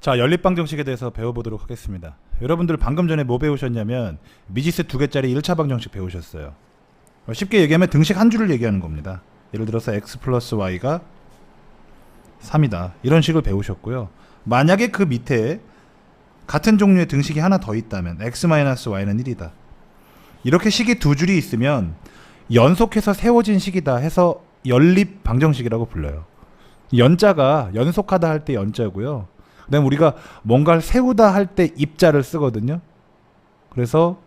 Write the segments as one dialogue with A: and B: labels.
A: 자, 연립방정식에 대해서 배워보도록 하겠습니다. 여러분들 방금 전에 뭐 배우셨냐면 미지수 2개짜리 1차 방정식 배우셨어요. 쉽게 얘기하면 등식 한 줄을 얘기하는 겁니다. 예를 들어서 x 플러스 y가 3이다 이런 식을 배우셨고요. 만약에 그 밑에 같은 종류의 등식이 하나 더 있다면 x-y는 1이다 이렇게 식이 두 줄이 있으면 연속해서 세워진 식이다 해서 연립 방정식이라고 불러요. 연자가 연속하다 할 때 연자고요. 그 다음에 우리가 뭔가를 세우다 할 때 입자를 쓰거든요. 그래서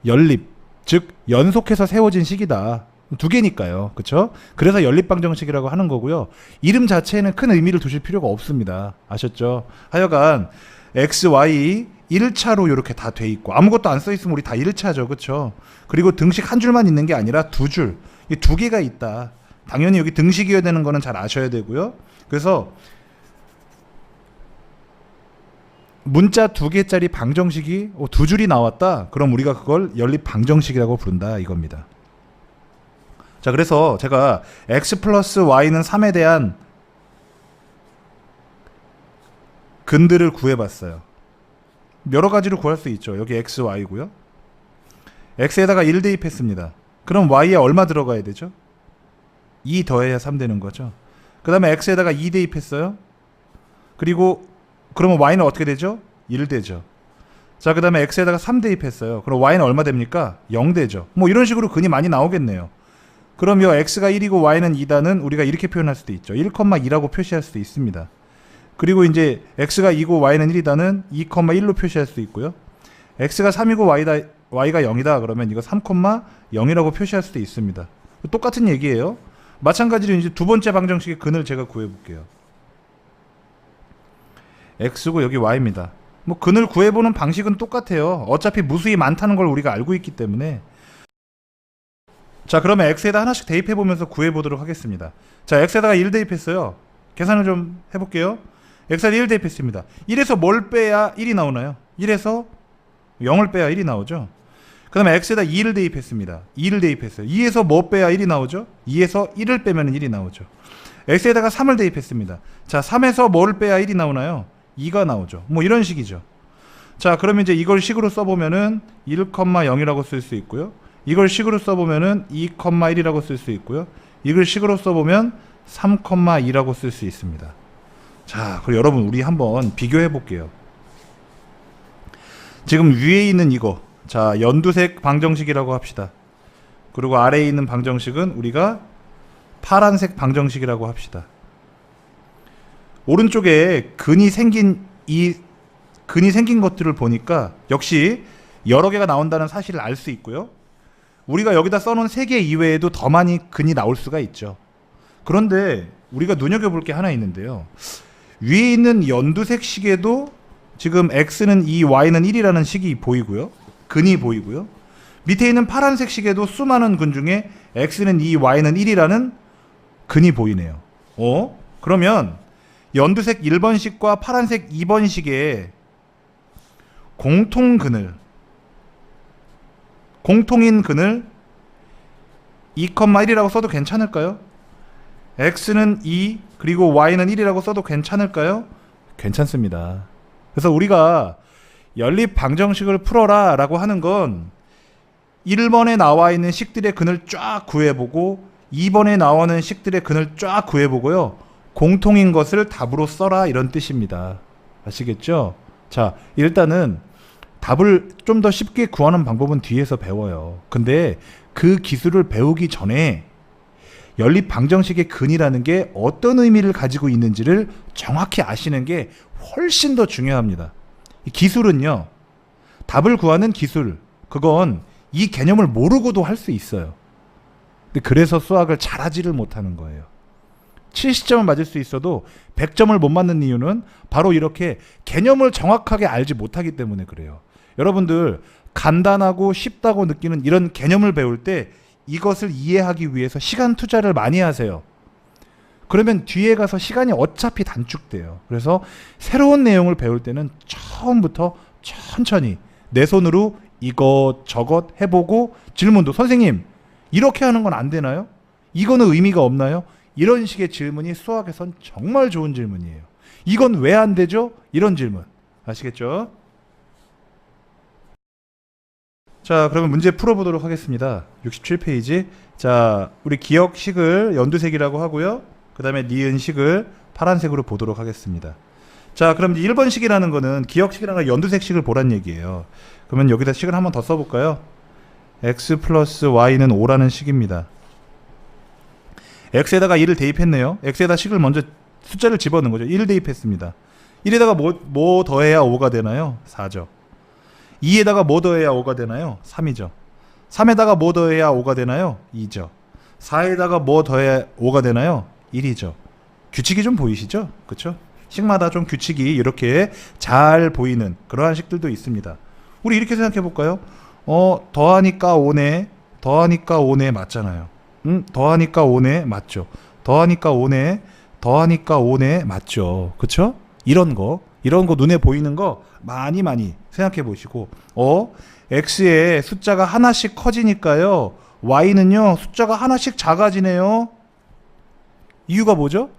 A: 연립, 즉 연속해서 세워진 식이다. 두 개니까요. 그쵸? 그래서 연립방정식이라고 하는 거고요. 이름 자체에는 큰 의미를 두실 필요가 없습니다. 아셨죠? 하여간 x, y 1차로 이렇게 다 돼 있고 아무것도 안 써 있으면 우리 다 1차죠. 그쵸? 그리고 등식 한 줄만 있는 게 아니라 두 줄, 이 두 개가 있다. 당연히 여기 등식이어야 되는 거는 잘 아셔야 되고요. 그래서 문자 두 개짜리 방정식이 두 줄이 나왔다. 그럼 우리가 그걸 연립 방정식이라고 부른다 이겁니다. 자, 그래서 제가 x 플러스 y는 3에 대한 근들을 구해봤어요. 여러 가지로 구할 수 있죠. 여기 x, y고요. x에다가 1 대입했습니다. 그럼 y에 얼마 들어가야 되죠? 2 더해야 3 되는 거죠. 그 다음에 x에다가 2 대입했어요. 그리고 그러면 y는 어떻게 되죠? 1 되죠. 자, 그 다음에 x에다가 3 대입했어요. 그럼 y는 얼마 됩니까? 0 되죠. 뭐 이런 식으로 근이 많이 나오겠네요. 그럼 이 x가 1이고 y는 2다는 우리가 이렇게 표현할 수도 있죠. 1,2라고 표시할 수도 있습니다. 그리고 이제 x가 2고 y는 1이다는 2,1로 표시할 수도 있고요. x가 3이고 y가 0이다 그러면 이거 3,0이라고 표시할 수도 있습니다. 똑같은 얘기예요. 마찬가지로 이제 두 번째 방정식의 근을 제가 구해볼게요. x고 여기 y입니다. 뭐 근을 구해보는 방식은 똑같아요. 어차피 무수히 많다는 걸 우리가 알고 있기 때문에. 자, 그러면 x에다 하나씩 대입해보면서 구해보도록 하겠습니다. 자, x에다가 1 대입했어요. 계산을 좀 해볼게요. x에다 1 대입했습니다. 1에서 뭘 빼야 1이 나오나요? 1에서 0을 빼야 1이 나오죠. 그 다음에 x에다 2를 대입했습니다. 2를 대입했어요. 2에서 뭐 빼야 1이 나오죠? 2에서 1을 빼면 1이 나오죠. x에다가 3을 대입했습니다. 자, 3에서 뭐를 빼야 1이 나오나요? 2가 나오죠. 뭐 이런 식이죠. 자, 그러면 이제 이걸 식으로 써보면은 1,0이라고 쓸 수 있고요. 이걸 식으로 써보면은 2,1이라고 쓸 수 있고요. 이걸 식으로 써보면 3,2라고 쓸 수 있습니다. 자, 그리고 여러분 우리 한번 비교해 볼게요. 지금 위에 있는 이거, 자, 연두색 방정식이라고 합시다. 그리고 아래에 있는 방정식은 우리가 파란색 방정식이라고 합시다. 오른쪽에 근이 생긴 것들을 보니까 역시 여러 개가 나온다는 사실을 알 수 있고요. 우리가 여기다 써놓은 3개 이외에도 더 많이 근이 나올 수가 있죠. 그런데 우리가 눈여겨볼 게 하나 있는데요. 위에 있는 연두색 식에도 지금 x는 2, y는 1이라는 식이 보이고요. 근이 보이고요. 밑에 있는 파란색 식에도 수많은 근 중에 x는 2, y는 1이라는 근이 보이네요. 그러면 연두색 1번식과 파란색 2번식의 공통인 근을 2,1이라고 써도 괜찮을까요? x는 2 그리고 y는 1이라고 써도 괜찮을까요? 괜찮습니다. 그래서 우리가 연립 방정식을 풀어라 라고 하는 건 1번에 나와 있는 식들의 근을 쫙 구해보고 2번에 나오는 식들의 근을 쫙 구해보고요. 공통인 것을 답으로 써라 이런 뜻입니다. 아시겠죠? 자, 일단은 답을 좀 더 쉽게 구하는 방법은 뒤에서 배워요. 근데 그 기술을 배우기 전에 연립 방정식의 근이라는 게 어떤 의미를 가지고 있는지를 정확히 아시는 게 훨씬 더 중요합니다. 이 기술은요, 답을 구하는 기술, 그건 이 개념을 모르고도 할 수 있어요. 근데 그래서 수학을 잘하지를 못하는 거예요. 70점을 맞을 수 있어도 100점을 못 맞는 이유는 바로 이렇게 개념을 정확하게 알지 못하기 때문에 그래요. 여러분들 간단하고 쉽다고 느끼는 이런 개념을 배울 때 이것을 이해하기 위해서 시간 투자를 많이 하세요. 그러면 뒤에 가서 시간이 어차피 단축돼요. 그래서 새로운 내용을 배울 때는 처음부터 천천히 내 손으로 이것저것 해보고 질문도 선생님 이렇게 하는 건 안 되나요? 이거는 의미가 없나요? 이런 식의 질문이 수학에선 정말 좋은 질문이에요. 이건 왜 안 되죠? 이런 질문. 아시겠죠? 자, 그러면 문제 풀어보도록 하겠습니다. 67페이지. 자, 우리 기억식을 연두색이라고 하고요. 그 다음에 니은식을 파란색으로 보도록 하겠습니다. 자, 그럼 1번 식이라는 거는 기억식이라는 건 연두색 식을 보란 얘기예요. 그러면 여기다 식을 한번 더 써볼까요? x 플러스 y는 5라는 식입니다. x에다가 1을 대입했네요. x에다 식을 먼저 숫자를 집어넣은 거죠. 1을 대입했습니다. 1에다가 뭐 더해야 5가 되나요? 4죠. 2에다가 뭐 더해야 5가 되나요? 3이죠. 3에다가 뭐 더해야 5가 되나요? 2죠. 4에다가 뭐 더해야 5가 되나요? 1이죠. 규칙이 좀 보이시죠? 그쵸? 식마다 좀 규칙이 이렇게 잘 보이는 그러한 식들도 있습니다. 우리 이렇게 생각해 볼까요? 더하니까 5네. 더하니까 5네 맞잖아요. 더하니까 5네 맞죠. 더하니까 5네. 더하니까 5네 맞죠. 그쵸? 이런 거 눈에 보이는 거 많이 생각해 보시고, x의 숫자가 하나씩 커지니까요, y는요 숫자가 하나씩 작아지네요. 이유가 뭐죠?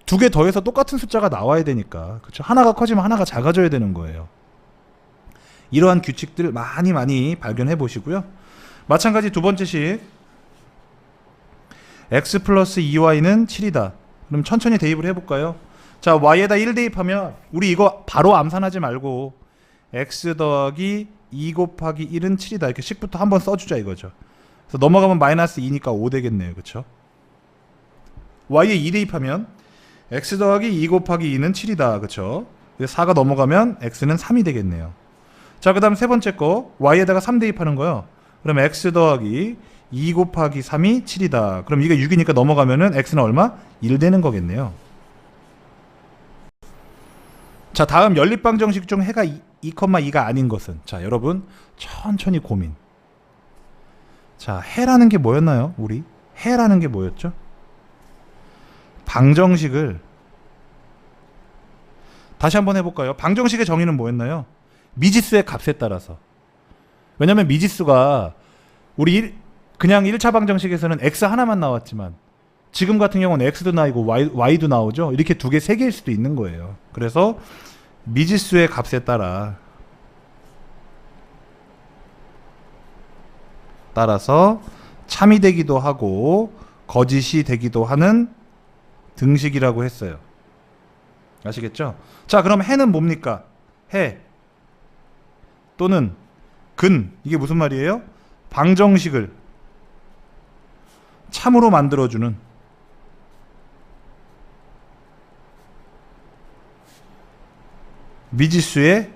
A: 두 개 더해서 똑같은 숫자가 나와야 되니까. 그쵸? 하나가 커지면 하나가 작아져야 되는 거예요. 이러한 규칙들 많이 발견해 보시고요. 마찬가지 두 번째 식, x 플러스 2y는 7이다. 그럼 천천히 대입을 해볼까요? 자, y에다 1 대입하면 우리 이거 바로 암산하지 말고 x 더하기 2 곱하기 1은 7이다. 이렇게 식부터 한번 써주자 이거죠. 그래서 넘어가면 마이너스 2니까 5 되겠네요. 그쵸? y에 2 대입하면 x 더하기 2 곱하기 2는 7이다. 그쵸? 4가 넘어가면 x는 3이 되겠네요. 자, 그 다음 세 번째 거, y에다가 3 대입하는 거요. 그럼 x 더하기 2 곱하기 3이 7이다. 그럼 이게 6이니까 넘어가면은 x는 얼마? 1 되는 거겠네요. 자, 다음 연립방정식 중 해가 2,2가 아닌 것은? 자, 여러분 천천히 고민. 자, 해라는 게 뭐였나요? 우리 해라는 게 뭐였죠? 방정식을 다시 한번 해볼까요? 방정식의 정의는 뭐였나요? 미지수의 값에 따라서. 왜냐면 미지수가 우리 그냥 1차 방정식에서는 x 하나만 나왔지만 지금 같은 경우는 x도 나오고 y도 나오죠. 이렇게 두 개, 세 개일 수도 있는 거예요. 그래서 미지수의 값에 따라서 참이 되기도 하고 거짓이 되기도 하는 등식이라고 했어요. 아시겠죠? 자, 그럼 해는 뭡니까? 해 또는 근, 이게 무슨 말이에요? 방정식을 참으로 만들어주는 미지수의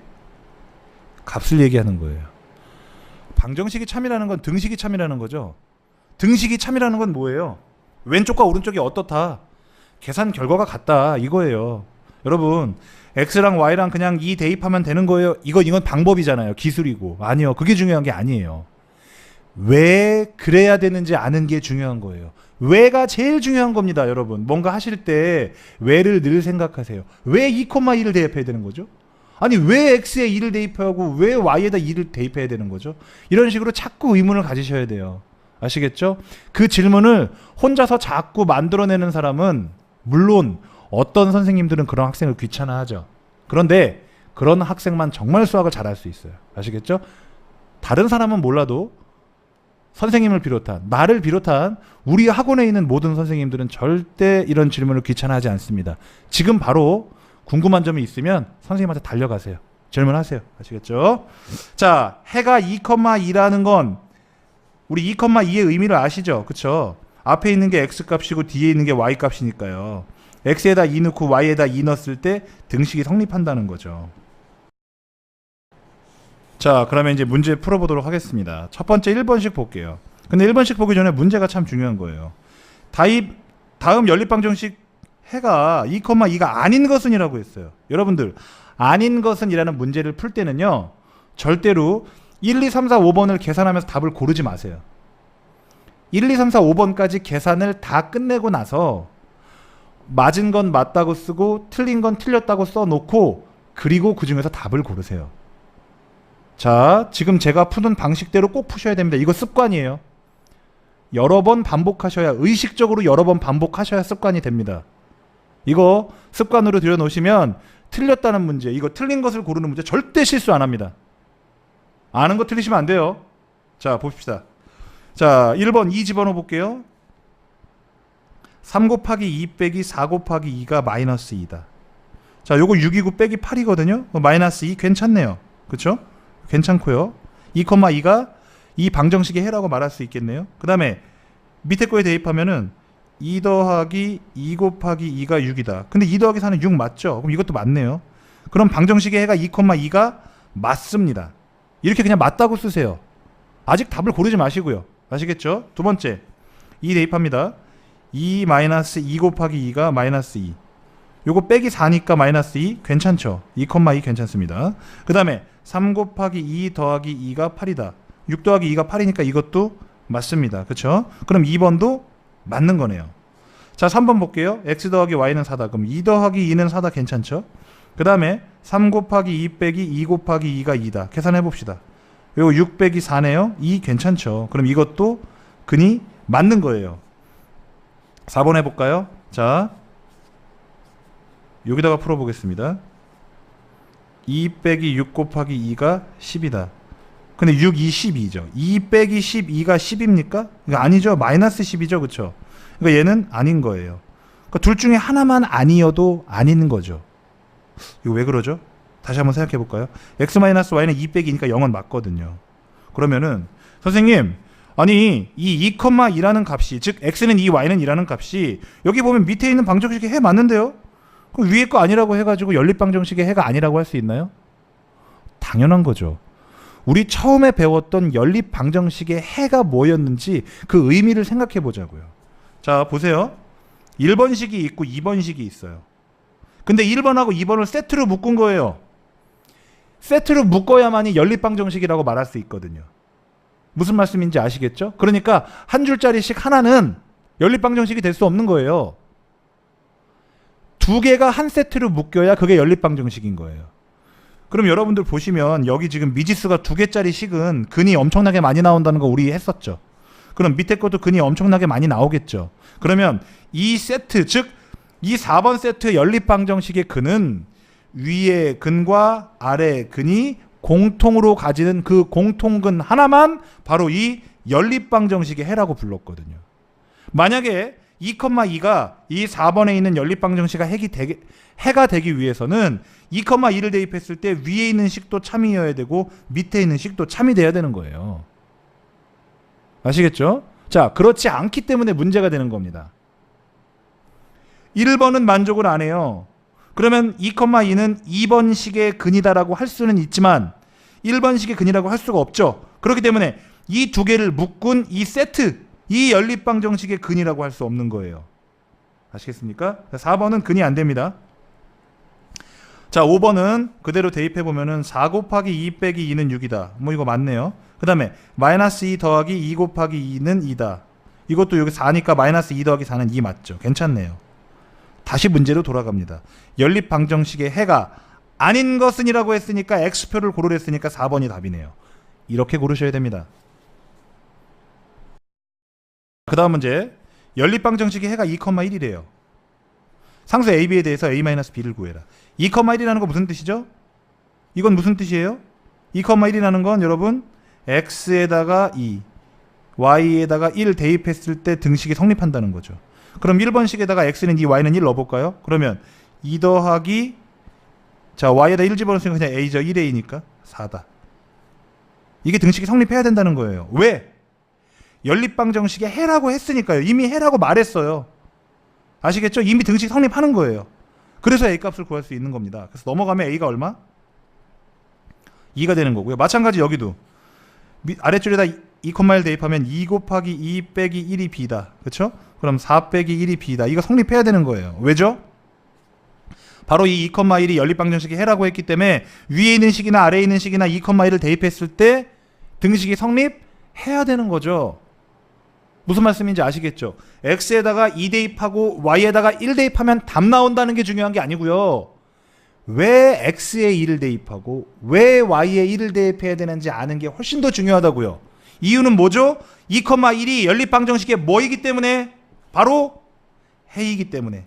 A: 값을 얘기하는 거예요. 방정식이 참이라는 건 등식이 참이라는 거죠. 등식이 참이라는 건 뭐예요? 왼쪽과 오른쪽이 어떻다? 계산 결과가 같다 이거예요. 여러분, x랑 y랑 그냥 2 대입하면 되는 거예요. 이건 방법이잖아요. 기술이고. 아니요. 그게 중요한 게 아니에요. 왜 그래야 되는지 아는 게 중요한 거예요. 왜가 제일 중요한 겁니다, 여러분. 뭔가 하실 때 왜를 늘 생각하세요. 왜 2,2를 대입해야 되는 거죠? 아니, 왜 x에 2를 대입하고 왜 y에다 2를 대입해야 되는 거죠? 이런 식으로 자꾸 의문을 가지셔야 돼요. 아시겠죠? 그 질문을 혼자서 자꾸 만들어내는 사람은, 물론 어떤 선생님들은 그런 학생을 귀찮아하죠. 그런데 그런 학생만 정말 수학을 잘할 수 있어요. 아시겠죠? 다른 사람은 몰라도 선생님을 비롯한, 나를 비롯한 우리 학원에 있는 모든 선생님들은 절대 이런 질문을 귀찮아하지 않습니다. 지금 바로 궁금한 점이 있으면 선생님한테 달려가세요. 질문하세요. 아시겠죠? 자, 해가 2,2라는 건 우리 2,2의 의미를 아시죠? 그쵸? 앞에 있는 게 x값이고 뒤에 있는 게 y값이니까요. x에다 2 넣고 y에다 2 넣었을 때 등식이 성립한다는 거죠. 자, 그러면 이제 문제 풀어보도록 하겠습니다. 첫 번째 1번씩 볼게요. 근데 1번씩 보기 전에 문제가 참 중요한 거예요. 다음 연립방정식 해가 2,2가 아닌 것은 이라고 했어요. 여러분들, 아닌 것은 이라는 문제를 풀 때는요, 절대로 1, 2, 3, 4, 5번을 계산하면서 답을 고르지 마세요. 1, 2, 3, 4, 5번까지 계산을 다 끝내고 나서 맞은 건 맞다고 쓰고 틀린 건 틀렸다고 써놓고 그리고 그 중에서 답을 고르세요. 자, 지금 제가 푸는 방식대로 꼭 푸셔야 됩니다. 이거 습관이에요. 여러 번 반복하셔야, 의식적으로 여러 번 반복하셔야 습관이 됩니다. 이거 습관으로 들여놓으시면 틀렸다는 문제, 이거 틀린 것을 고르는 문제 절대 실수 안 합니다. 아는 거 틀리시면 안 돼요. 자, 봅시다. 자, 1번 2 집어넣어 볼게요. 3 곱하기 2 빼기 4 곱하기 2가 마이너스 2다. 자, 요거 6이고 빼기 8이거든요. 마이너스 2 괜찮네요. 그쵸? 괜찮고요. 2,2가 이 방정식의 해라고 말할 수 있겠네요. 그 다음에 밑에 거에 대입하면은 2 더하기 2 곱하기 2가 6이다. 근데 2 더하기 4는 6 맞죠? 그럼 이것도 맞네요. 그럼 방정식의 해가 2,2가 맞습니다. 이렇게 그냥 맞다고 쓰세요. 아직 답을 고르지 마시고요. 아시겠죠? 두 번째 2 대입합니다. 2 마이너스 2 곱하기 2가 마이너스 2. 요거 빼기 4니까 마이너스 2 괜찮죠? 2,2 괜찮습니다. 그 다음에 3 곱하기 2 더하기 2가 8이다. 6 더하기 2가 8이니까 이것도 맞습니다. 그쵸? 그럼 2번도 맞는 거네요. 자, 3번 볼게요. x 더하기 y는 4다. 그럼 2 더하기 2는 4다. 괜찮죠? 그 다음에 3 곱하기 2 빼기 2 곱하기 2가 2다. 계산해 봅시다. 요거 6 빼기 4네요. 2 괜찮죠? 그럼 이것도 근이 맞는 거예요. 4번 해볼까요? 자, 여기다가 풀어보겠습니다. 2 빼기 6 곱하기 2가 10이다. 근데 6, 2, 12죠. 2 빼기 12가 10입니까? 이거 아니죠. 마이너스 10이죠. 그쵸? 그러니까 얘는 아닌 거예요. 그러니까 둘 중에 하나만 아니어도 아닌 거죠. 이거 왜 그러죠? 다시 한번 생각해 볼까요? x-y는 2 빼기 2니까 0은 맞거든요. 그러면은 선생님, 아니 이 2,2라는 값이, 즉 x는 2, y는 2라는 값이 여기 보면 밑에 있는 방정식의 해 맞는데요? 그럼 위에 거 아니라고 해가지고 연립방정식의 해가 아니라고 할 수 있나요? 당연한 거죠. 우리 처음에 배웠던 연립방정식의 해가 뭐였는지 그 의미를 생각해 보자고요. 자, 보세요. 1번식이 있고 2번식이 있어요. 근데 1번하고 2번을 세트로 묶은 거예요. 세트로 묶어야만이 연립방정식이라고 말할 수 있거든요. 무슨 말씀인지 아시겠죠? 그러니까 한 줄짜리씩 하나는 연립방정식이 될 수 없는 거예요. 두 개가 한 세트로 묶여야 그게 연립방정식인 거예요. 그럼 여러분들 보시면 여기 지금 미지수가 2개짜리 식은 근이 엄청나게 많이 나온다는 거 우리 했었죠. 그럼 밑에 것도 근이 엄청나게 많이 나오겠죠. 그러면 이 세트, 즉 이 4번 세트 연립방정식의 근은 위의 근과 아래의 근이 공통으로 가지는 그 공통근 하나만 바로 이 연립방정식의 해라고 불렀거든요. 만약에 2,2가 이 4번에 있는 연립방정식의 해가 되기 위해서는 2,2를 대입했을 때 위에 있는 식도 참이어야 되고 밑에 있는 식도 참이 돼야 되는 거예요. 아시겠죠? 자, 그렇지 않기 때문에 문제가 되는 겁니다. 1번은 만족을 안 해요. 그러면 2,2는 2번식의 근이다라고 할 수는 있지만 1번식의 근이라고 할 수가 없죠. 그렇기 때문에 이 두 개를 묶은 이 세트, 이 연립방정식의 근이라고 할 수 없는 거예요. 아시겠습니까? 4번은 근이 안 됩니다. 자, 5번은 그대로 대입해보면은 4 곱하기 2 빼기 2는 6이다. 뭐 이거 맞네요. 그 다음에 마이너스 2 더하기 2 곱하기 2는 2다. 이것도 여기 4니까 마이너스 2 더하기 4는 2 맞죠. 괜찮네요. 다시 문제로 돌아갑니다. 연립방정식의 해가 아닌 것은이라고 했으니까 X표를 고르려 했으니까 4번이 답이네요. 이렇게 고르셔야 됩니다. 그 다음 문제. 연립방정식의 해가 2,1이래요. 상수 AB에 대해서 A-B를 구해라. 2,1이라는 건 무슨 뜻이죠? 이건 무슨 뜻이에요? 2,1이라는 건 여러분 X에다가 2, Y에다가 1 대입했을 때 등식이 성립한다는 거죠. 그럼 1번식에다가 X는 2, Y는 1 넣어볼까요? 그러면 2 더하기, 자, Y에다 1 집어넣으니까 그냥 A죠. 1에 2니까 4다. 이게 등식이 성립해야 된다는 거예요. 왜? 연립방정식의 해라고 했으니까요. 이미 해라고 말했어요. 아시겠죠? 이미 등식 성립하는 거예요. 그래서 A값을 구할 수 있는 겁니다. 그래서 넘어가면 A가 얼마? 2가 되는 거고요. 마찬가지 여기도 아래줄에다 2,1 대입하면 2 곱하기 2 빼기 1이 B다. 그렇죠? 그럼 4 빼기 1이 B다. 이거 성립해야 되는 거예요. 왜죠? 바로 이 2,1이 연립방정식의 해라고 했기 때문에 위에 있는 식이나 아래에 있는 식이나 2,1을 대입했을 때 등식이 성립해야 되는 거죠. 무슨 말씀인지 아시겠죠? X에다가 2 대입하고 Y에다가 1 대입하면 답 나온다는 게 중요한 게 아니고요. 왜 X에 2를 대입하고 왜 Y에 1을 대입해야 되는지 아는 게 훨씬 더 중요하다고요. 이유는 뭐죠? 2,1이 연립방정식의 뭐이기 때문에? 바로 해이기 때문에.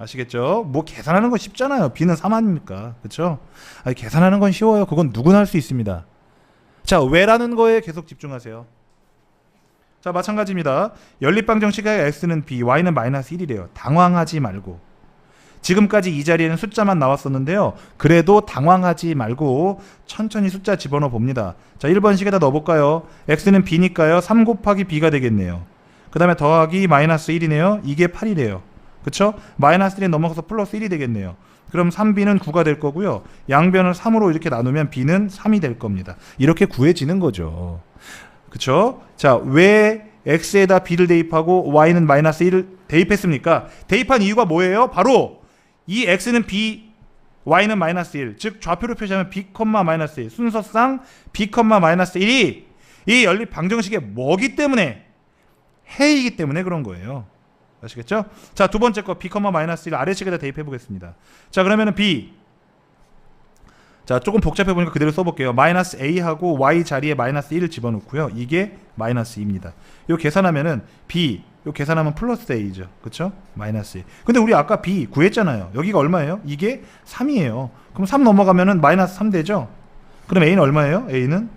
A: 아시겠죠? 뭐 계산하는 거 쉽잖아요. b는 3 아닙니까? 그쵸? 아니, 계산하는 건 쉬워요. 그건 누구나 할 수 있습니다. 자, 왜라는 거에 계속 집중하세요. 자, 마찬가지입니다. 연립방정식의 x는 b, y는 마이너스 1이래요. 당황하지 말고. 지금까지 이 자리에는 숫자만 나왔었는데요. 그래도 당황하지 말고 천천히 숫자 집어넣어 봅니다. 자, 1번식에다 넣어볼까요? x는 b니까요. 3 곱하기 b가 되겠네요. 그 다음에 더하기 마이너스 1이네요. 이게 8이래요. 그쵸? 마이너스 1이 넘어가서 플러스 1이 되겠네요. 그럼 3b는 9가 될 거고요. 양변을 3으로 이렇게 나누면 b는 3이 될 겁니다. 이렇게 구해지는 거죠. 그쵸? 자, 왜 x에다 b를 대입하고 y는 마이너스 1을 대입했습니까? 대입한 이유가 뭐예요? 바로 이 x는 b, y는 마이너스 1. 즉 좌표로 표시하면 b, 마이너스 1. 순서상 b, 마이너스 1이 이 연립 방정식의 뭐기 때문에 해이기 때문에 그런 거예요. 아시겠죠? 자, 두 번째 거 b, 마이너스 1 아래식에다 대입해 보겠습니다. 자, 그러면은 b. 자, 조금 복잡해 보니까 그대로 써볼게요. 마이너스 a하고 y 자리에 마이너스 1을 집어넣고요. 이게 마이너스 2입니다. 요 계산하면은 b, 요 계산하면 플러스 a죠. 그쵸? 마이너스 2. 근데 우리 아까 b 구했잖아요. 여기가 얼마예요? 이게 3이에요. 그럼 3 넘어가면은 마이너스 3 되죠? 그럼 a는 얼마예요? a는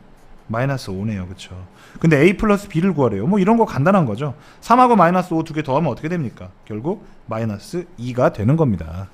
A: 마이너스 5네요. 그쵸? 근데 a 플러스 b를 구하래요. 뭐 이런 거 간단한 거죠. 3하고 마이너스 5 두 개 더하면 어떻게 됩니까? 결국 마이너스 2가 되는 겁니다.